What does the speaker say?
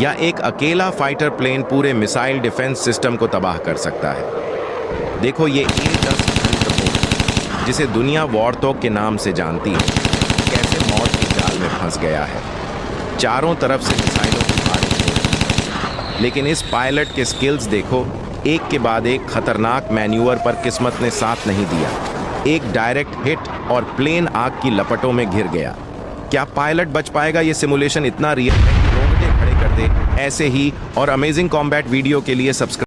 या एक अकेला फाइटर प्लेन पूरे मिसाइल डिफेंस सिस्टम को तबाह कर सकता है। देखो ये A-10 थंडरबोल्ट, जिसे दुनिया वॉरथॉग के नाम से जानती है, कैसे मौत की जाल में फंस गया है। चारों तरफ से मिसाइलों की बारिश हो रही है, लेकिन इस पायलट के स्किल्स देखो। एक के बाद एक खतरनाक मैन्यूवर पर किस्मत ने साथ नहीं दिया। एक डायरेक्ट हिट और प्लेन आग की लपटों में घिर गया। क्या पायलट बच पाएगा? ये सिमुलेशन इतना रियल है कि रोंगटे खड़े कर दे। ऐसे ही और अमेजिंग कॉम्बैट वीडियो के लिए सब्सक्राइब